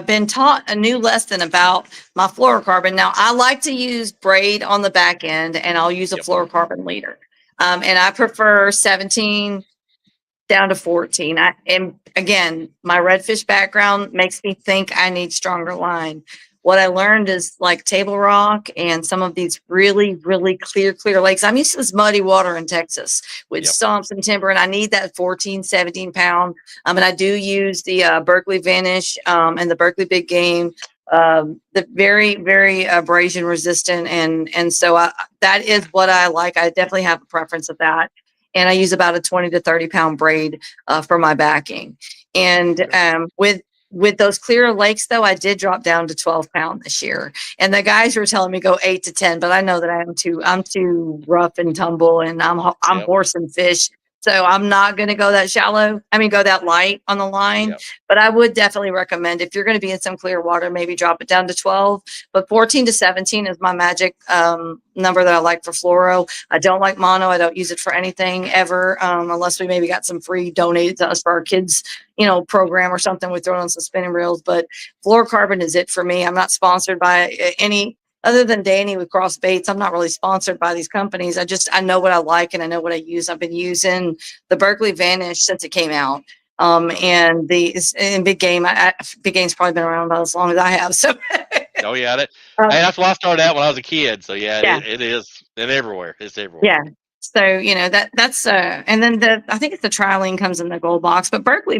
been taught a new lesson about my fluorocarbon. Now I like to use braid on the back end, and I'll use a fluorocarbon leader. And I prefer 17 down to 14. And again, my redfish background makes me think I need stronger line. What I learned is like Table Rock and some of these really, really clear lakes. I'm used to this muddy water in Texas with stumps and timber, and I need that 14, 17 pound. And I do use the Berkeley Vanish and the Berkeley Big Game, the very, very abrasion resistant. And so that is what I like. I definitely have a preference of that. And I use about a 20 to 30 pound braid for my backing. And with those clear lakes, though, I did drop down to 12 pound this year. And the guys were telling me go 8 to 10, but I know that I'm too rough and tumble, and I'm horsing fish. So I'm not going to go that shallow. Go that light on the line. But I would definitely recommend, if you're going to be in some clear water, maybe drop it down to 12. But 14 to 17 is my magic number that I like for fluoro. I don't like mono. I don't use it for anything ever, unless we maybe got some free donated to us for our kids, program or something. We throw on some spinning reels. But fluorocarbon is it for me. I'm not sponsored by any. Other than Danny with Cross Baits, I'm not really sponsored by these companies. I know what I like and I know what I use. I've been using the Berkeley Vanish since it came out. And Big Game, Big Game's probably been around about as long as I have. So. Oh yeah, that's why I started out when I was a kid. So it is, and everywhere. It's everywhere. Yeah. So that's and then I think it's the Trilene comes in the gold box, but Berkeley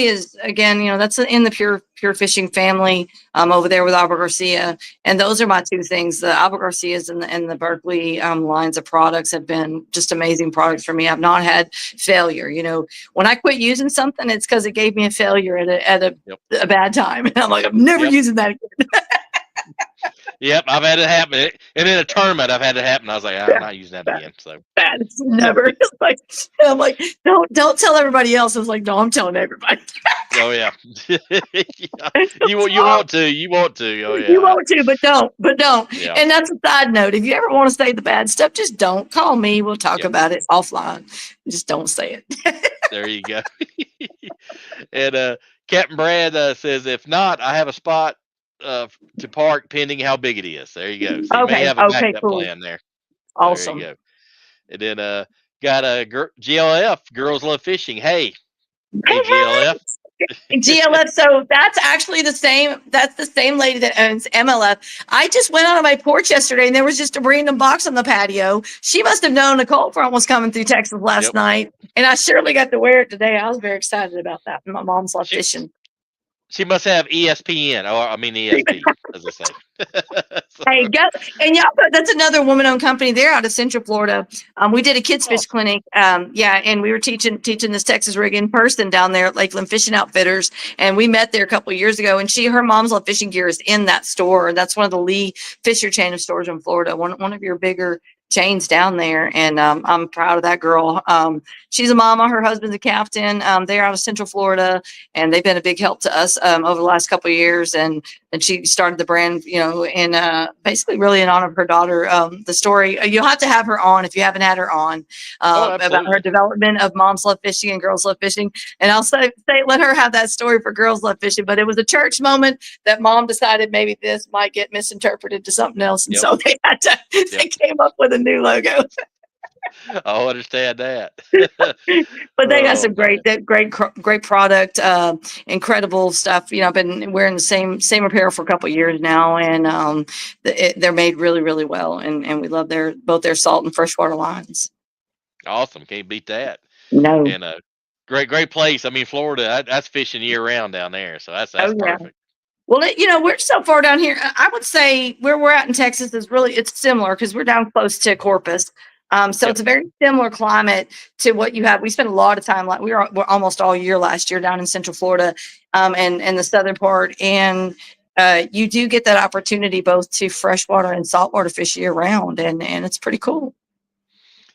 is again, that's in the pure fishing family over there with Alba Garcia, and those are my two things. The Alba Garcias and the Berkeley lines of products have been just amazing products for me. I've not had failure. When I quit using something, it's because it gave me a failure at a bad time, and I'm like, I'm never using that again. Yep, I've had it happen. And in a tournament, I've had it happen. I was like, I'm not using that again. So That's never like I'm like, don't tell everybody else. I was like, no, I'm telling everybody. oh yeah, yeah. You want to, you want to. Oh You yeah, want to, but don't. yeah, And that's a side note. If you ever want to say the bad stuff, just don't call me. We'll talk yep. about it offline. Just don't say it. There you go. And Captain Brad says, if not, I have a spot to park pending how big it is. There you go. So you may Okay. have a Okay. backup Cool. plan there. So there you Awesome. go. And then got a GLF, Girls Love Fishing. Hey GLF. GLF. So that's actually the same. That's the same lady that owns MLF. I just went out on my porch yesterday, and there was just a random box on the patio. She must have known a cold front was coming through Texas last night, and I surely got to wear it today. I was very excited about that. My mom's love fishing. She must have ESPN, or I mean ESP, as I say. So. Hey, and y'all, that's another woman-owned company. They're out of Central Florida. We did a kids fish clinic, and we were teaching this Texas rig in person down there at Lakeland Fishing Outfitters, and we met there a couple of years ago. And her mom's love fishing gear is in that store. That's one of the Lee Fisher chain of stores in Florida. One of your bigger chains down there, and I'm proud of that girl. She's a mama. Her husband's a captain. They're out of Central Florida, and they've been a big help to us over the last couple of years. And she started the brand, and basically really in honor of her daughter. The story you'll have to have her on if you haven't had her on about her development of Moms Love Fishing and Girls Love Fishing. And I'll say let her have that story for Girls Love Fishing. But it was a church moment that Mom decided maybe this might get misinterpreted to something else, and so they had to. They came up with a new logo. I understand that. But they got some great product, incredible stuff. I've been wearing the same apparel for a couple of years now, and they're made really, really well, and we love both their salt and freshwater lines. Awesome, can't beat that. No, and great place. I mean, Florida, that's fishing year round down there, so that's perfect. Well, we're so far down here. I would say where we're at in Texas it's similar because we're down close to Corpus. So it's a very similar climate to what you have. We spent a lot of time, like we're almost all year last year down in Central Florida, and the southern part. And you do get that opportunity both to freshwater and saltwater fish year round, and it's pretty cool.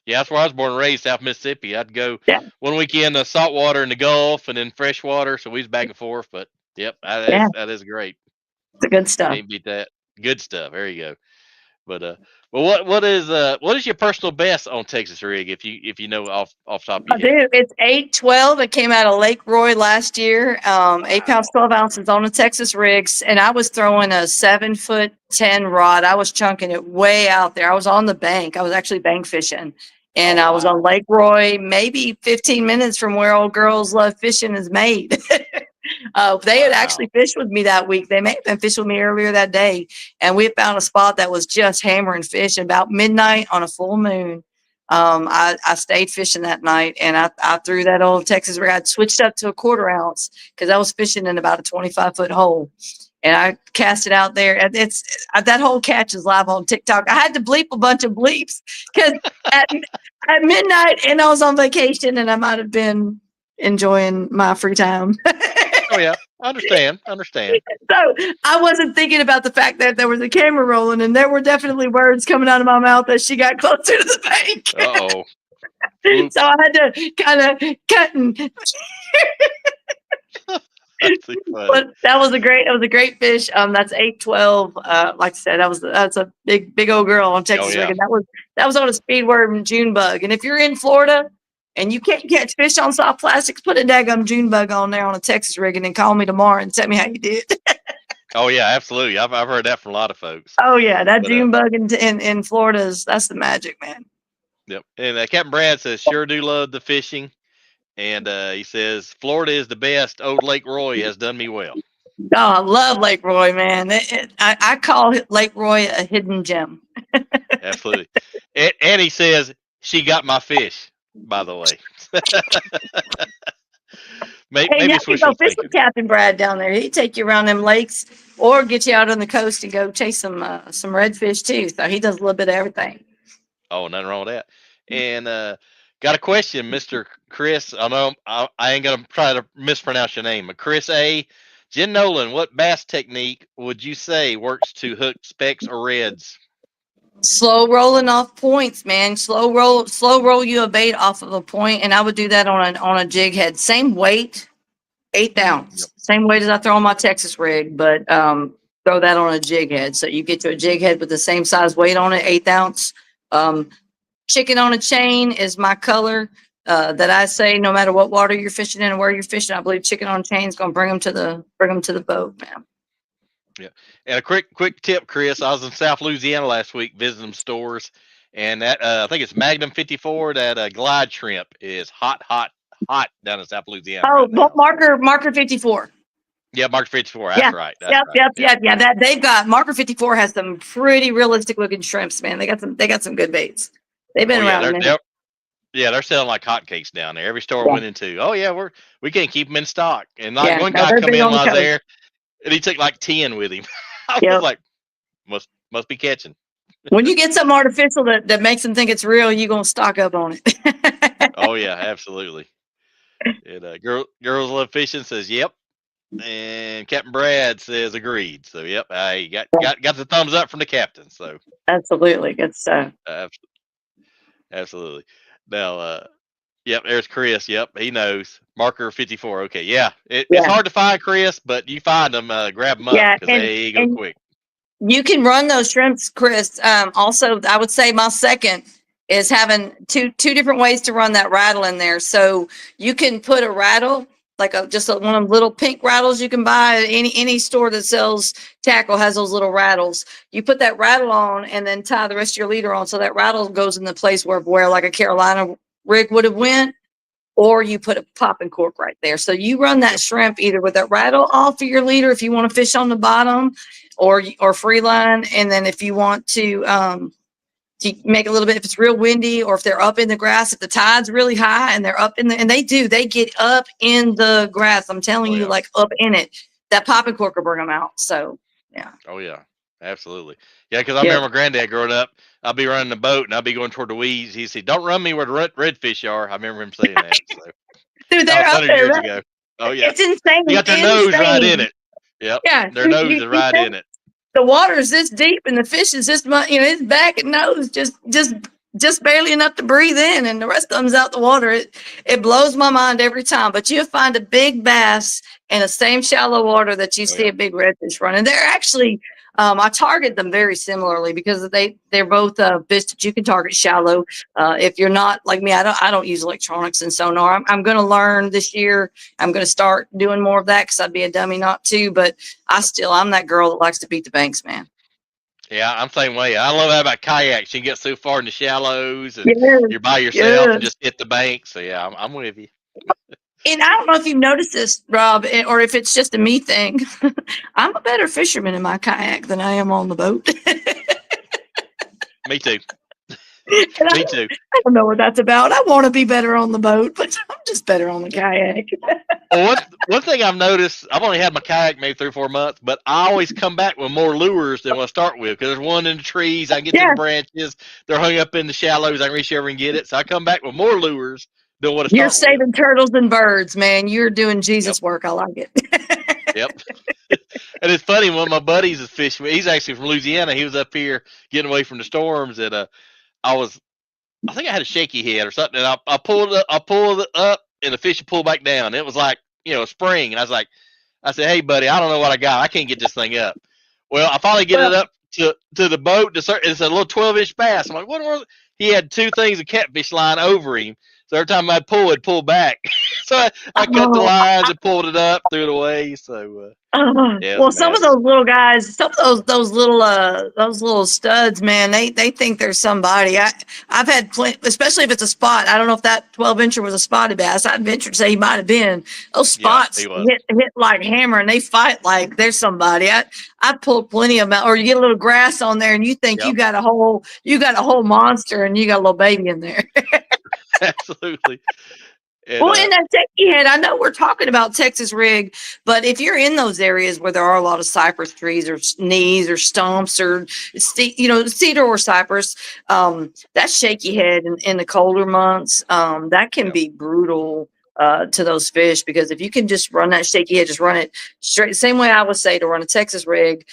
Yeah, that's where I was born and raised, South Mississippi. I'd go one weekend to saltwater in the Gulf and then freshwater, so we was back and forth. But that is great. It's good stuff. Can't beat that. Good stuff. There you go. But what is your personal best on Texas rig if you know off top of your head? It's 812. It came out of Lake Roy last year. 8 pounds 12 ounces on a Texas rigs, and I was throwing a 7'10" rod. I was chunking it way out there. I was on the bank. I was actually bank fishing, and I was on Lake Roy, maybe 15 minutes from where Old Girls Love Fishing is made. They had actually fished with me that week. They may have been fishing with me earlier that day, and we found a spot that was just hammering fish. And about midnight on a full moon, I stayed fishing that night, and I threw that old Texas rig. I switched up to a 1/4 ounce because I was fishing in about a 25-foot hole, and I cast it out there. And that whole catch is live on TikTok. I had to bleep a bunch of bleeps because at midnight, and I was on vacation, and I might have been enjoying my free time. Oh yeah, I understand. So I wasn't thinking about the fact that there was a camera rolling, and there were definitely words coming out of my mouth as she got closer to the bank. Uh-oh. So I had to kind of cut and. But that was a great fish. That's 812. Like I said, that's a big old girl on Texas rig, and that was on a speedworm June bug. And if you're in Florida and you can't catch fish on soft plastics, put a daggum June bug on there on a Texas rig, and then call me tomorrow and tell me how you did. Oh yeah, absolutely. I've heard that from a lot of folks. Oh yeah, that June bug in Florida that's the magic, man. Yep. And Captain Brad says, sure do love the fishing. And he says, Florida is the best. Old Lake Roy has done me well. Oh, I love Lake Roy, man. I call Lake Roy a hidden gem. Absolutely. And he says, she got my fish, by the way. Maybe you go fish with Captain Brad down there. He'd take you around them lakes or get you out on the coast and go chase some redfish too. So he does a little bit of everything. Oh, nothing wrong with that. And got a question, Mr. Chris. I know I ain't gonna try to mispronounce your name, but Chris A Jenn Nolan, what bass technique would you say works to hook specks or reds? Slow rolling off points, man. Slow roll you a bait off of a point, and I would do that on a jig head. Same weight, 1/8 ounce. Yep. Same weight as I throw on my Texas rig, but throw that on a jig head. So you get to a jig head with the same size weight on it, 1/8 ounce. Chicken on a chain is my color that I say no matter what water you're fishing in and where you're fishing. I believe chicken on a chain is going to bring them to the boat, man. Yeah, and a quick tip, Chris. I was in South Louisiana last week visiting some stores, and that I think it's Magnum 54. That glide shrimp is hot down in South Louisiana. Oh, right marker 54. Yeah, marker 54. That's right. That's yep. Yeah. That they've got marker 54 has some pretty realistic looking shrimps, man. They got some good baits. They've been around. They're selling like hotcakes down there. Every store I went into. Oh yeah, we can't keep them in stock. And like one guy come in while I was there, and he took like 10 with him. I was like, must be catching. When you get something artificial that makes them think it's real, you're gonna stock up on it. Oh yeah, absolutely. And Girlz Love Fishing says yep, and Captain Brad says agreed. So yep, I got the thumbs up from the captain. So absolutely good stuff. Absolutely. Now, yep, there's Chris. Yep, he knows. Marker 54. Okay, yeah. It's hard to find, Chris, but you find them, grab them up because they go quick. You can run those shrimps, Chris. Also, I would say my second is having two different ways to run that rattle in there. So you can put a rattle, like just one of them little pink rattles you can buy at any store that sells tackle has those little rattles. You put that rattle on and then tie the rest of your leader on, so that rattle goes in the place where like a Carolina rig would have went, or you put a popping cork right there. So you run that shrimp either with that rattle off of your leader if you want to fish on the bottom, or free line, and then if you want to make a little bit, if it's real windy or if they're up in the grass, if the tide's really high and they're up in and they get up in the grass. I'm telling you, like up in it, that popping cork will bring them out. So, yeah. Oh, yeah, absolutely. Yeah, because I remember my granddad growing up, I'd be running the boat and I'd be going toward the weeds. He said, don't run me where the redfish are. I remember him saying that. So. Dude, they're up there. Years ago. Oh, yeah. It's insane. They got their nose right in it. Yep. Yeah. Their nose is right in it. The water is this deep and the fish is this much, its back and nose just barely enough to breathe in, and the rest comes out the water. It blows my mind every time. But you'll find a big bass in the same shallow water that you see a big redfish running. They're actually, I target them very similarly because they're both fish that you can target shallow. If you're not like me, I don't use electronics and sonar. I'm going to learn this year. I'm going to start doing more of that because I'd be a dummy not to. But I'm that girl that likes to beat the banks, man. Yeah, I'm the same way. I love that about kayaks. You can get so far in the shallows and you're by yourself and just hit the bank. So yeah, I'm with you. And I don't know if you've noticed this, Rob, or if it's just a me thing. I'm a better fisherman in my kayak than I am on the boat. Me too. Me too. I don't know what that's about. I want to be better on the boat, but I'm just better on the kayak. Well, one thing I've noticed, I've only had my kayak maybe 3 or 4 months, but I always come back with more lures than what I start with because there's one in the trees. I can get to the branches. They're hung up in the shallows. I can reach over and get it. So I come back with more lures than what I start You're saving with. Turtles and birds, man. You're doing Jesus work. I like it. Yep. And it's funny, one of my buddies is fishing. He's actually from Louisiana. He was up here getting away from the storms, and I think I had a shaky head or something, and I pulled it up, and the fish would pull back down. It was like, a spring, and I said, hey, buddy, I don't know what I got. I can't get this thing up. Well, I finally get it up to the boat. It's a little 12-inch bass. I'm like, what was it? He had 2 things of catfish line over him. So every time I'd pull, it'd pull back. So I cut the lines and pulled it up, threw it away. So well, some of those little guys, some of those little studs, man, they think they're somebody. I've had plenty, especially if it's a spot. I don't know if that 12-incher was a spotted bass. I'd venture to say he might have been. Those spots hit like hammer, and they fight like they're somebody. I pulled plenty of them, or you get a little grass on there, and you think you got a whole monster, and you got a little baby in there. Absolutely. And, well, in that techie head, I know we're talking about Texas rig, but if you're in those areas where there are a lot of cypress trees or knees or stumps or, cedar or cypress, that shaky head in the colder months, that can be brutal to those fish, because if you can just run that shaky head, just run it straight. Same way I would say to run a Texas rig,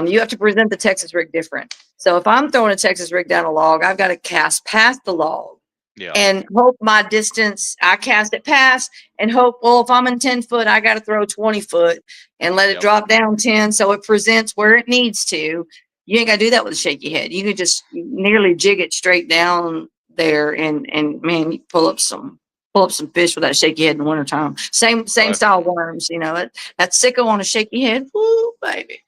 you have to present the Texas rig different. So if I'm throwing a Texas rig down a log, I've got to cast past the log. Yeah. And hope my distance, I cast it past and hope, well, if I'm in 10 foot, I got to throw 20 foot and let it drop down 10. So it presents where it needs to. You ain't got to do that with a shaky head. You could just nearly jig it straight down there and man, you pull up some fish with that shaky head in the wintertime. Same style worms, that sicko on a shaky head. Woo, baby.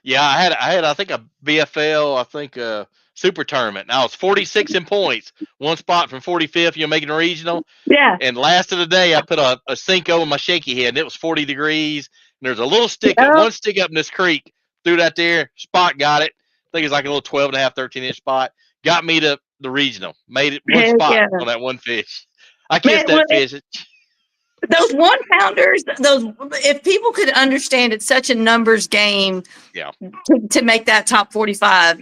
Yeah, I had I think a BFL, super tournament. Now it's 46 in points, one spot from 45th, making a regional. Yeah. And last of the day, I put a Cinco in my shaky head, and it was 40 degrees. And there's a little stick, one stick up in this creek. Threw that there, spot got it. I think it's like a little 12.5, 13-inch spot. Got me to the regional. Made it one spot on that one fish. I kissed that fish. Those 1-pounders, if people could understand it's such a numbers game, to make that top 45.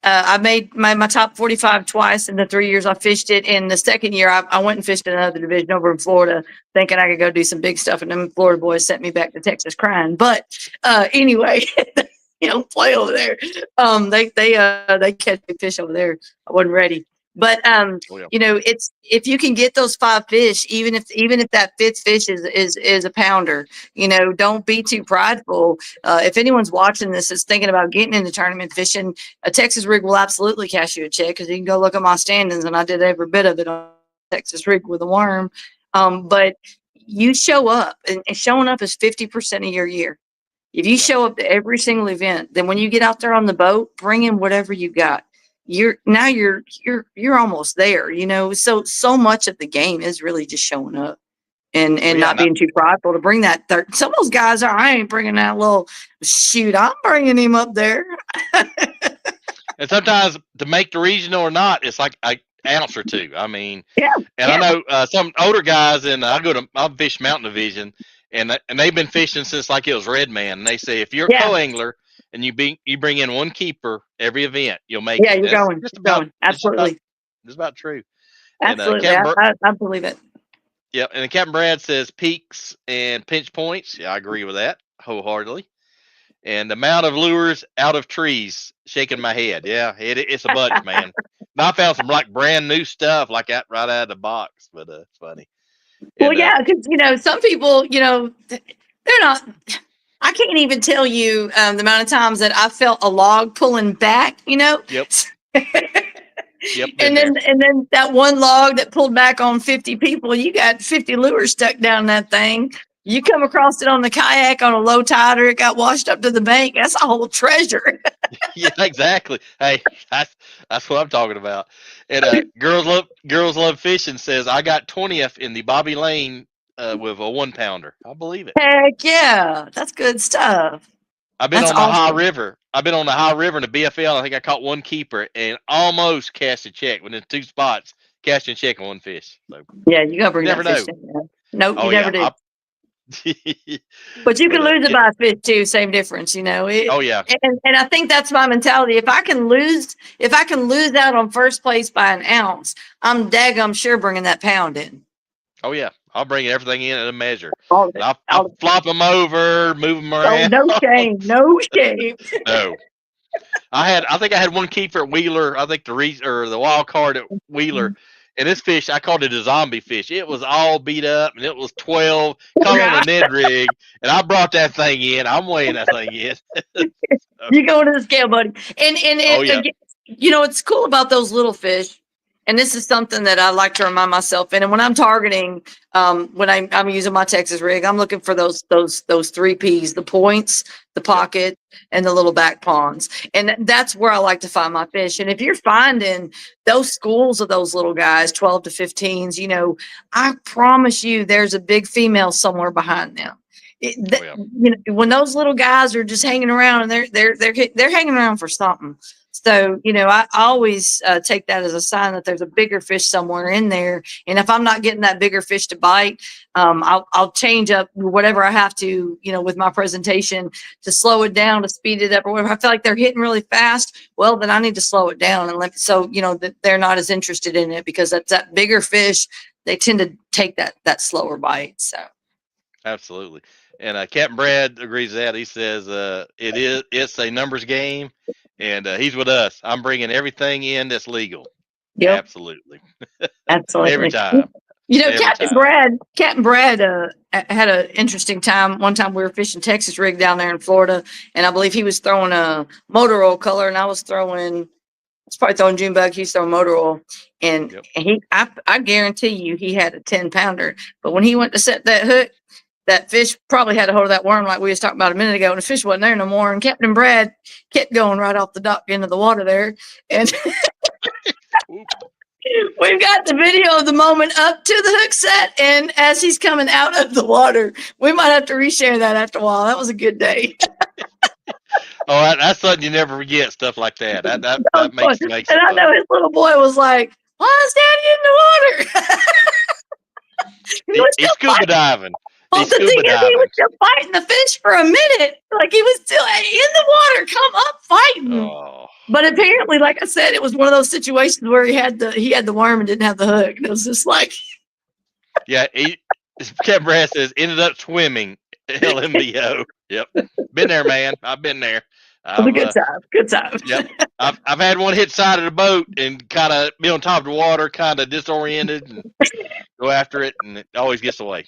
I made my top 45 twice in the 3 years I fished it. In the second year, I went and fished another division over in Florida, thinking I could go do some big stuff, and then Florida boys sent me back to Texas crying. But anyway, play over there. They catch big fish over there. I wasn't ready. But it's, if you can get those 5 fish, even if that 5th fish is a pounder, don't be too prideful. If anyone's watching this is thinking about getting into tournament fishing, a Texas rig will absolutely cash you a check, because you can go look at my standings, and I did every bit of it on Texas rig with a worm. But you show up, and showing up is 50% of your year. If you show up to every single event, then when you get out there on the boat, bring in whatever you got. You're almost there, so much of the game is really just showing up and not being too prideful to bring that some of those guys I ain't bringing that little shoot, I'm bringing him up there. And sometimes to make the regional or not, it's like an ounce or two. I mean, I know some older guys, and I fish mountain division, and they've been fishing since like it was Red Man, and they say if you're a co-angler and you bring in one keeper every event, you'll make it. You're going. Absolutely. It's about true. Absolutely. And, I believe it. Yeah. And Captain Brad says peaks and pinch points. Yeah, I agree with that wholeheartedly. And the amount of lures out of trees, shaking my head. Yeah, it's a bunch, man. Now I found some like brand new stuff like that right out of the box, but it's funny. Well, because some people, they're not. I can't even tell you the amount of times that I felt a log pulling back, Yep. And then that one log that pulled back on 50 people, you got 50 lures stuck down that thing. You come across it on the kayak on a low tide, or it got washed up to the bank. That's a whole treasure. Yeah, exactly. Hey, that's what I'm talking about. And Girlz Love Fishing says I got 20th in the Bobby Lane with a 1-pounder. I believe it. Heck yeah, that's good stuff. I've been on the High River. I've been on the High River in the BFL. I think I caught one keeper and almost cast a check within 2 spots, casting a check on one fish. So, yeah, you gotta bring that fish in there. Nope, you never do. But you can lose it by a fish too. Same difference, And I think that's my mentality. If I can lose out on first place by an ounce, I'm daggum sure bringing that pound in. Oh yeah, I'll bring everything in at a measure. I'll flop them over, move them around. Oh, no shame, no shame. No. I think I had one keeper at Wheeler. I think the wild card at Wheeler. And this fish, I called it a zombie fish. It was all beat up, and it was 12, caught on a Ned rig, and I brought that thing in. I'm weighing that thing in. You go to the scale, buddy. And it's cool about those little fish. And this is something that I like to remind myself in. And when I'm targeting, when I'm using my Texas rig, I'm looking for those 3 P's, the points, the pocket, and the little back ponds. And that's where I like to find my fish. And if you're finding those schools of those little guys, 12 to 15s, I promise you there's a big female somewhere behind them. When those little guys are just hanging around, and they're hanging around for something. So, I always take that as a sign that there's a bigger fish somewhere in there. And if I'm not getting that bigger fish to bite, I'll change up whatever I have to, with my presentation to slow it down, to speed it up or whatever. I feel like they're hitting really fast. Well, then I need to slow it down and that they're not as interested in it, because that's that bigger fish. They tend to take that slower bite. So. Absolutely. And Captain Brad agrees with that. He says it's a numbers game, and he's with us. I'm bringing everything in that's legal. Yep. Absolutely. Every time. Captain Brad had an interesting time. One time we were fishing Texas rig down there in Florida, and I believe he was throwing a motor oil color, and I was probably throwing June bug. He's throwing motor oil, and I guarantee you he had a 10-pounder. But when he went to set that hook, that fish probably had a hold of that worm like we was talking about a minute ago, and the fish wasn't there no more. And Captain Brad kept going right off the dock into the water there, and we've got the video of the moment up to the hook set, and as he's coming out of the water. We might have to reshare that after a while. That was a good day. Oh, that's something you never forget. Stuff like that. That makes it. And I know his little boy was like, "Why is Daddy in the water?" He's scuba diving. Well, the thing is, he was still fighting the fish for a minute. Like, he was still in the water, come up fighting. Oh. But apparently, like I said, it was one of those situations where he had the worm and didn't have the hook. And it was just like, yeah. Captain Brad says ended up swimming. LMDO. Yep, been there, man. I've been there. It was a good time. Good time. Yep. I've had one hit side of the boat and kind of be on top of the water, kind of disoriented, and go after it, and it always gets away.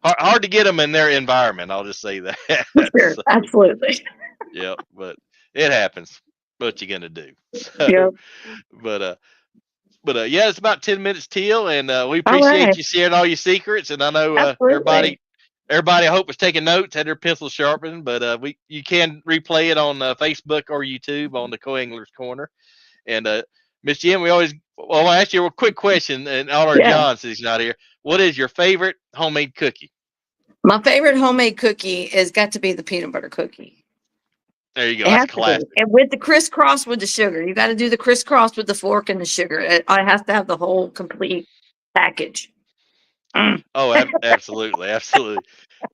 Hard to get them in their environment. I'll just say that. Sure, so, absolutely. Yeah, but it happens. What you gonna do? So, yep. But yeah, it's about 10 minutes till, and we appreciate you sharing all your secrets. And I know everybody I hope was taking notes, had their pencils sharpened. But you can replay it on Facebook or YouTube on the Co-Anglers Corner. And Miss Jenn, I'll ask you a quick question in honor of John, since he's not here. What is your favorite homemade cookie? My favorite homemade cookie has got to be the peanut butter cookie. There you go. That's classic. And with the crisscross with the sugar. You got to do the crisscross with the fork and the sugar. I have to have the whole complete package. Oh, absolutely. Absolutely.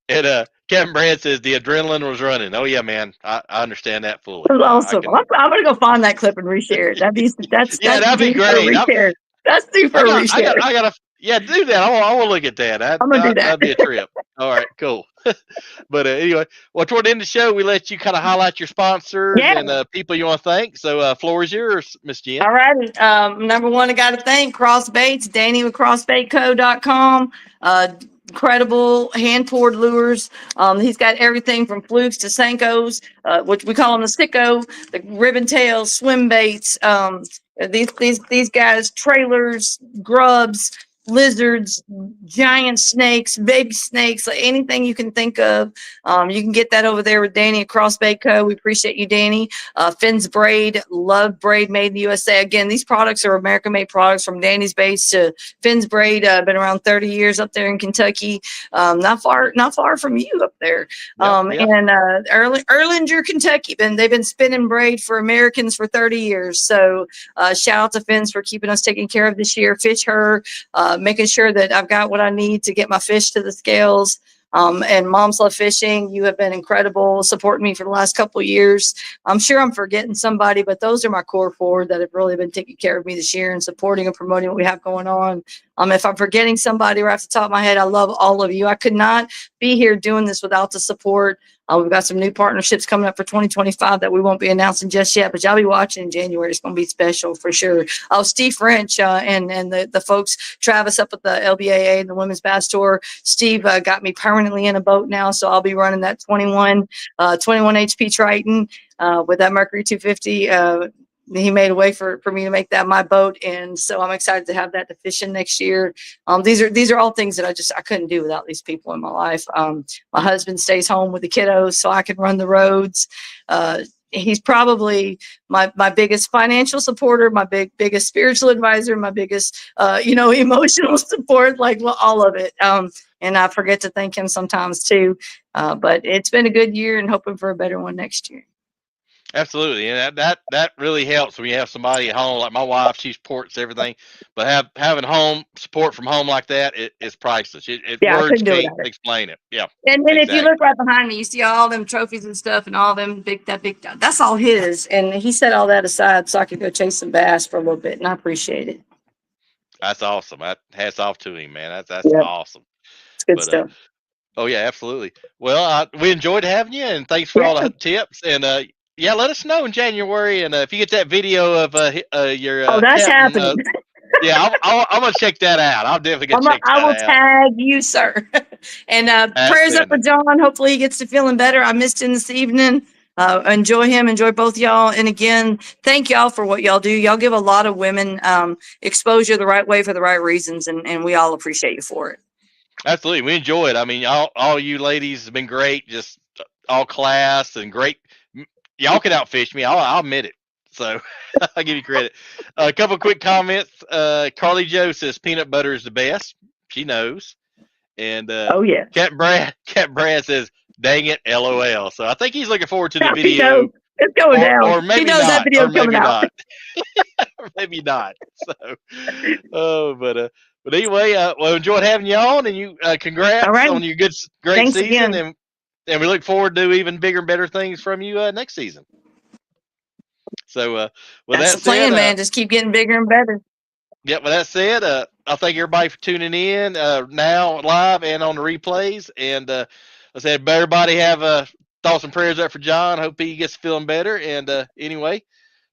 And Captain Brad says the adrenaline was running. Oh, yeah, man. I understand that fully. That's awesome. I'm going to go find that clip and reshare it. That'd be great. That's super reshare. I got to. Yeah, do that. I want to look at that. I'm going to do that. That'd be a trip. All right, cool. But anyway, toward the end of the show, we let you kind of highlight your sponsors and people you want to thank. So floor is yours, Miss Jenn. All righty. Number one, I got to thank Cross Baits, Danny with crossbaitco.com. Incredible hand-poured lures. He's got everything from flukes to Senkos, which we call them the sicko, the ribbon tails, swim baits. These guys, trailers, grubs, lizards, giant snakes, baby snakes, like anything you can think of. You can get that over there with Danny at Crossbait Co. We appreciate you, Danny. Finn's Braid, love braid made in the USA. Again, these products are American-made products, from Danny's Base to Finn's Braid. Been around 30 years up there in Kentucky. Not far from you up there. And Erlanger, Kentucky. They've been spinning braid for Americans for 30 years. So shout out to Finn's for keeping us taken care of this year. Fish Her, making sure that I've got what I need to get my fish to the scales. And Moms Love Fishing, you have been incredible, supporting me for the last couple of years. I'm sure I'm forgetting somebody, but those are my core four that have really been taking care of me this year and supporting and promoting what we have going on. If I'm forgetting somebody right off the top of my head, I love all of you. I could not be here doing this without the support. We've got some new partnerships coming up for 2025 that we won't be announcing just yet, but y'all be watching in January. It's going to be special for sure. Oh, Steve French and the folks, Travis up at the LBAA and the Women's Bass Tour. Steve got me permanently in a boat now, so I'll be running that 21 HP Triton with that Mercury 250. He made a way for me to make that my boat, and so I'm excited to have that to fish in next year. These are all things that I couldn't do without these people in my life. My husband stays home with the kiddos, so I can run the roads. He's probably my biggest financial supporter, my biggest spiritual advisor, my biggest emotional support, all of it. And I forget to thank him sometimes too. But it's been a good year, and hoping for a better one next year. Absolutely, and that really helps when you have somebody at home. Like my wife, she supports everything, but having home support from home like that is priceless. Yeah, I Words couldn't do it can't without it. explain it. Yeah, And if you exactly. look right behind me, you see all them trophies and stuff and all them that's all his. And he set all that aside so I could go chase some bass for a little bit, and I appreciate it. That's awesome. Hats off to him, man. That's Yep, awesome. it's good But stuff. oh yeah, absolutely. Well, we enjoyed having you, and thanks for all Yeah. the tips. And yeah, let us know in January, and if you get that video of your Oh, that's captain, happening. yeah, I'm gonna check that out. I'm definitely gonna check I that will out. tag you, sir. And prayers up for Outstanding. John. Hopefully he gets to feeling better. I missed him this evening. Enjoy him. Enjoy both y'all. And again, thank y'all for what y'all do. Y'all give a lot of women exposure the right way for the right reasons, and we all appreciate you for it. Absolutely, we enjoy it. I mean, all you ladies have been great. Just all class and great. Y'all can outfish me. I'll admit it. So I'll give you credit. A couple quick comments. Carly Joe says peanut butter is the best. She knows. And Oh yeah. Cat Brad says, "Dang it, LOL." So I think he's looking forward to the He video, knows it's going down. or He maybe knows that not, video's coming out. or maybe not. So, oh, but anyway, well, enjoyed having you on, and you congrats All right. on your great Thanks season, again. and we look forward to even bigger and better things from you next season. So, with That's that the plan, said, man. Just keep getting bigger and better. yeah, with that said, I thank everybody for tuning in now live and on the replays. And I said, everybody have thoughts and prayers up for John. Hope he gets feeling better. And anyway,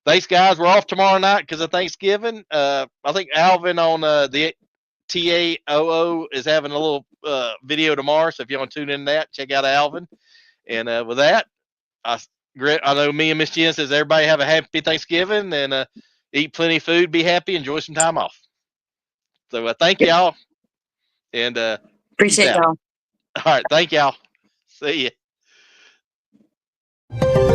thanks, guys. We're off tomorrow night because of Thanksgiving. I think Alvin on the TAOO is having a little video tomorrow. So if you want to tune in to that, check out Alvin. And with that, I know me and Miss Jen says everybody have a happy Thanksgiving and eat plenty of food, be happy, enjoy some time off. So thank y'all, and peace Appreciate out. y'all. All right, thank y'all. See ya.